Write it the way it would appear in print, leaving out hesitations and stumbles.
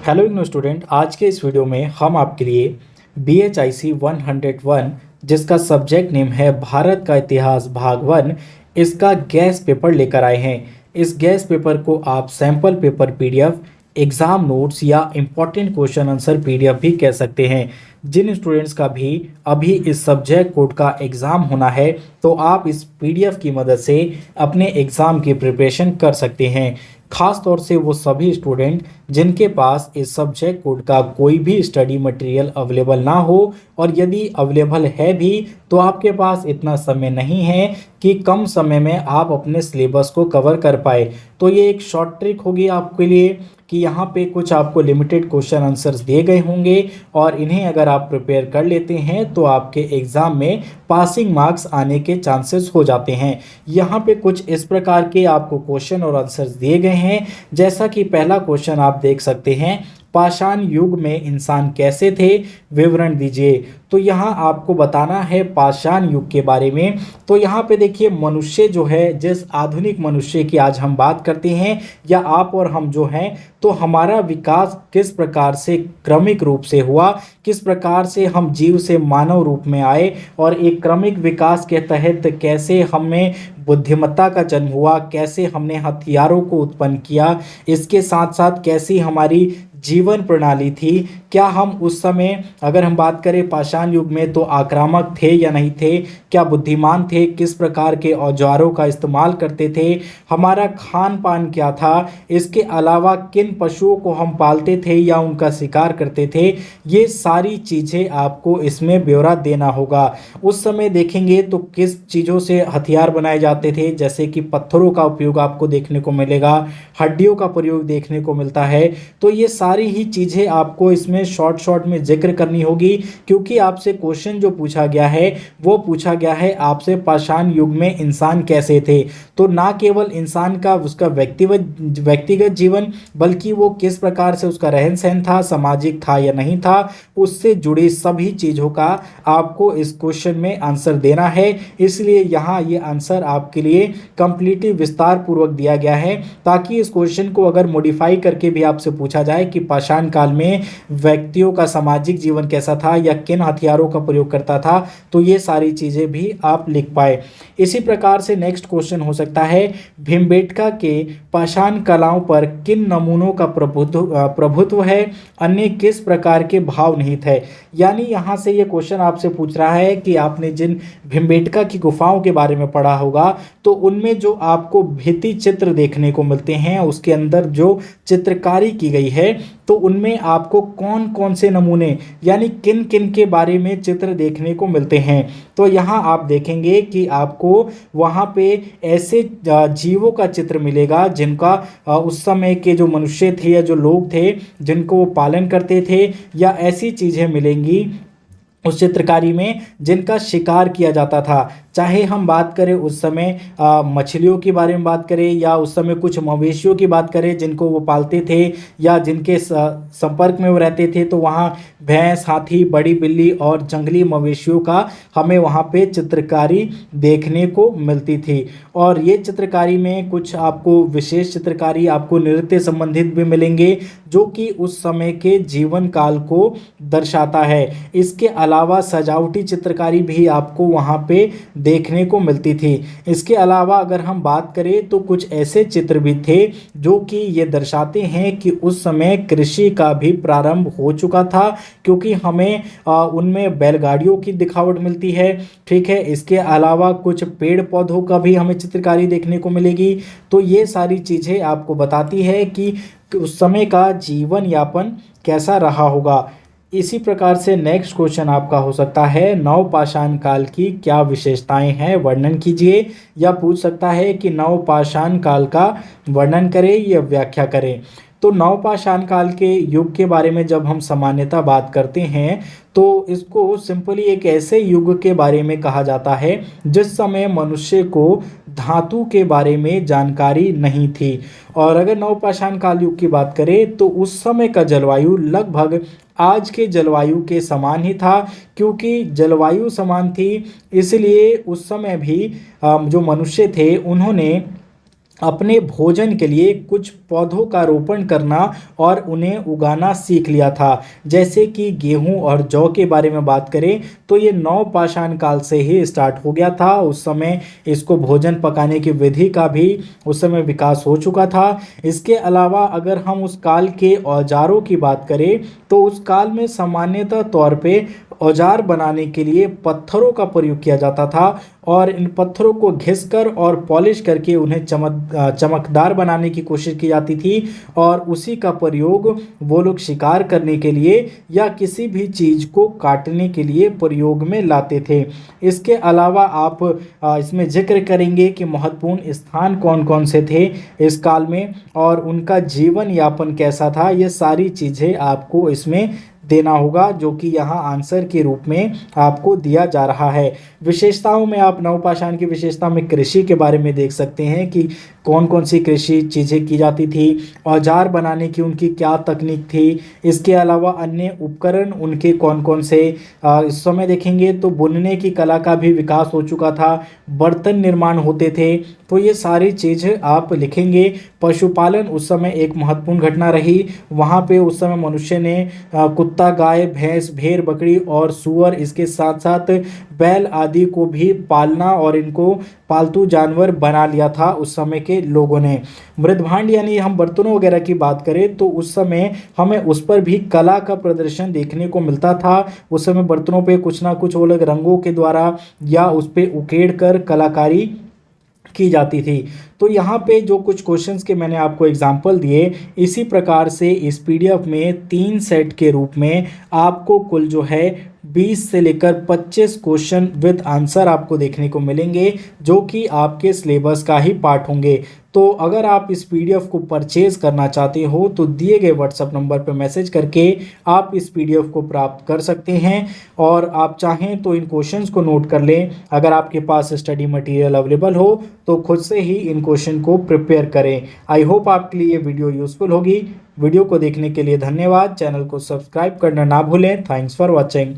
Hello IGNOU student, आज के इस वीडियो में हम आपके लिए BHIC 101 जिसका सब्जेक्ट नेम है भारत का इतिहास भाग 1 इसका गैस पेपर लेकर आए हैं। इस गैस पेपर को आप sample paper PDF, exam notes या इम्पॉर्टेंट क्वेश्चन आंसर PDF भी कह सकते हैं। जिन स्टूडेंट्स का भी अभी इस सब्जेक्ट कोड का एग्ज़ाम होना है तो आप इस PDF की मदद से अपने एग्ज़ाम की प्रिपरेशन कर सकते हैं। खास तौर से वो सभी स्टूडेंट जिनके पास इस सब्जेक्ट कोड का कोई भी स्टडी मटेरियल अवेलेबल ना हो, और यदि अवेलेबल है भी तो आपके पास इतना समय नहीं है कि कम समय में आप अपने सिलेबस को कवर कर पाए। तो ये एक शॉर्ट ट्रिक होगी आपके लिए कि यहाँ पे कुछ आपको लिमिटेड क्वेश्चन आंसर्स दिए गए होंगे और इन्हें अगर आप प्रिपेयर कर लेते हैं तो आपके एग्ज़ाम में पासिंग मार्क्स आने के चांसेस हो जाते हैं। यहाँ पे कुछ इस प्रकार के आपको क्वेश्चन और आंसर्स दिए गए हैं। जैसा कि पहला क्वेश्चन आप देख सकते हैं, पाषाण युग में इंसान कैसे थे, विवरण दीजिए। तो यहाँ आपको बताना है पाषाण युग के बारे में। तो यहाँ पे देखिए, मनुष्य जो है, जिस आधुनिक मनुष्य की आज हम बात करते हैं या आप और हम जो हैं, तो हमारा विकास किस प्रकार से क्रमिक रूप से हुआ, किस प्रकार से हम जीव से मानव रूप में आए और एक क्रमिक विकास के तहत कैसे हमें बुद्धिमत्ता का जन्म हुआ, कैसे हमने हथियारों को उत्पन्न किया, इसके साथ साथ कैसी हमारी जीवन प्रणाली थी। क्या हम उस समय, अगर हम बात करें पाषाण युग में, तो आक्रामक थे या नहीं थे, क्या बुद्धिमान थे, किस प्रकार के औजारों का इस्तेमाल करते थे, हमारा खान पान क्या था, इसके अलावा किन पशुओं को हम पालते थे या उनका शिकार करते थे, ये सारी चीज़ें आपको इसमें ब्यौरा देना होगा। उस समय देखेंगे तो किस चीज़ों से हथियार बनाए जाते थे, जैसे कि पत्थरों का उपयोग आपको देखने को मिलेगा, हड्डियों का प्रयोग देखने को मिलता है। तो ये सारी ही चीज़ें आपको इसमें शॉर्ट में जिक्र करनी होगी, क्योंकि आपसे क्वेश्चन जो पूछा गया है वो पूछा गया है आपसे पाषाण युग में इंसान कैसे थे। तो ना केवल इंसान का उसका व्यक्तिगत जीवन, बल्कि वो किस प्रकार से उसका रहन सहन था, सामाजिक था या नहीं था, उससे जुड़ी सभी चीज़ों का आपको इस क्वेश्चन में आंसर देना है। इसलिए यहाँ ये आंसर आपके लिए कंप्लीटली विस्तार पूर्वक दिया गया है, ताकि इस क्वेश्चन को अगर मॉडिफाई करके भी आपसे पूछा जाए कि पाषाण काल में व्यक्तियों का सामाजिक जीवन कैसा था या किन हथियारों का प्रयोग करता था, तो ये सारी चीज़ें भी आप लिख पाए। इसी प्रकार से नेक्स्ट क्वेश्चन हो सकता है, भीमबेटका के पाषाण कलाओं पर किन नमूनों का प्रभुत्व है, अन्य किस प्रकार के भाव निहित है। यानी यहाँ से ये क्वेश्चन आपसे पूछ रहा है कि आपने जिन भीमबेटका की गुफाओं के बारे में पढ़ा होगा, तो उनमें जो आपको भित्ति चित्र देखने को मिलते हैं, उसके अंदर जो चित्रकारी की गई है, तो उनमें आपको कौन कौन से नमूने यानी किन किन के बारे में चित्र देखने को मिलते हैं। तो यहाँ आप देखेंगे कि आपको वहाँ पे ऐसे जीवों का चित्र मिलेगा जिनका उस समय के जो मनुष्य थे या जो लोग थे जिनको वो पालन करते थे, या ऐसी चीज़ें मिलेंगी उस चित्रकारी में जिनका शिकार किया जाता था। चाहे हम बात करें उस समय मछलियों के बारे में बात करें, या उस समय कुछ मवेशियों की बात करें जिनको वो पालते थे या जिनके संपर्क में वो रहते थे, तो वहाँ भैंस, हाथी, बड़ी बिल्ली और जंगली मवेशियों का हमें वहाँ पे चित्रकारी देखने को मिलती थी। और ये चित्रकारी में कुछ आपको विशेष चित्रकारी आपको नृत्य संबंधित भी मिलेंगे, जो कि उस समय के जीवन काल को दर्शाता है। इसके अलावा सजावटी चित्रकारी भी आपको वहाँ पे देखने को मिलती थी। इसके अलावा अगर हम बात करें तो कुछ ऐसे चित्र भी थे जो कि ये दर्शाते हैं कि उस समय कृषि का भी प्रारंभ हो चुका था, क्योंकि हमें उनमें बैलगाड़ियों की दिखावट मिलती है। ठीक है, इसके अलावा कुछ पेड़ पौधों का भी हमें चित्रकारी देखने को मिलेगी। तो ये सारी चीज़ें आपको बताती है कि उस समय का जीवन यापन कैसा रहा होगा। इसी प्रकार से नेक्स्ट क्वेश्चन आपका हो सकता है, नवपाषाण काल की क्या विशेषताएं हैं, वर्णन कीजिए। या पूछ सकता है कि नवपाषाण काल का वर्णन करें या व्याख्या करें। तो नवपाषाण काल के युग के बारे में जब हम सामान्यतः बात करते हैं तो इसको सिंपली एक ऐसे युग के बारे में कहा जाता है जिस समय मनुष्य को धातु के बारे में जानकारी नहीं थी। और अगर नवपाषाण काल युग की बात करें तो उस समय का जलवायु लगभग आज के जलवायु के समान ही था, क्योंकि जलवायु समान थी इसलिए उस समय भी जो मनुष्य थे उन्होंने अपने भोजन के लिए कुछ पौधों का रोपण करना और उन्हें उगाना सीख लिया था। जैसे कि गेहूं और जौ के बारे में बात करें तो ये नवपाषाण काल से ही स्टार्ट हो गया था। उस समय इसको भोजन पकाने की विधि का भी उस समय विकास हो चुका था। इसके अलावा अगर हम उस काल के औजारों की बात करें तो उस काल में सामान्यतः तौर पे औजार बनाने के लिए पत्थरों का प्रयोग किया जाता था और इन पत्थरों को घिसकर और पॉलिश करके उन्हें चमकदार बनाने की कोशिश की जाती थी और उसी का प्रयोग वो लोग शिकार करने के लिए या किसी भी चीज़ को काटने के लिए प्रयोग में लाते थे। इसके अलावा आप इसमें जिक्र करेंगे कि महत्वपूर्ण स्थान कौन कौन से थे इस काल में और उनका जीवन यापन कैसा था, ये सारी चीज़ें आपको इसमें देना होगा, जो कि यहाँ आंसर के रूप में आपको दिया जा रहा है। विशेषताओं में आप नवपाषाण की विशेषता में कृषि के बारे में देख सकते हैं कि कौन कौन सी कृषि चीज़ें की जाती थी, औजार बनाने की उनकी क्या तकनीक थी। इसके अलावा अन्य उपकरण उनके कौन कौन से, इस समय देखेंगे तो बुनने की कला का भी विकास हो चुका था, बर्तन निर्माण होते थे, तो ये सारी चीज़ें आप लिखेंगे। पशुपालन उस समय एक महत्वपूर्ण घटना रही। वहाँ पे उस समय मनुष्य ने कुत्ता, गाय, भैंस, भेड़, बकरी और सूअर, इसके साथ साथ बैल आदि को भी पालना और इनको पालतू जानवर बना लिया था उस समय के लोगों ने। मृदभांड यानी हम बर्तनों वगैरह की बात करें तो उस समय हमें उस पर भी कला का प्रदर्शन देखने को मिलता था। उस समय बर्तनों पे कुछ ना कुछ वो लोग रंगों के द्वारा या उस पे उकेड़ कर कलाकारी की जाती थी। तो यहाँ पे जो कुछ क्वेश्चंस के मैंने आपको एग्जांपल दिए, इसी प्रकार से इस पीडीएफ में 3 सेट के रूप में आपको कुल जो है 20 से लेकर 25 क्वेश्चन विद आंसर आपको देखने को मिलेंगे, जो कि आपके सिलेबस का ही पार्ट होंगे। तो अगर आप इस पीडीएफ को परचेज करना चाहते हो तो दिए गए व्हाट्सएप नंबर पर मैसेज करके आप इस पीडीएफ को प्राप्त कर सकते हैं और आप चाहें तो इन क्वेश्चंस को नोट कर लें। अगर आपके पास स्टडी मटेरियल अवेलेबल हो तो खुद से ही इन क्वेश्चन को प्रिपेयर करें। आई होप आपके लिए ये वीडियो यूजफुल होगी। वीडियो को देखने के लिए धन्यवाद। चैनल को सब्सक्राइब करना ना भूलें। Thanks for watching.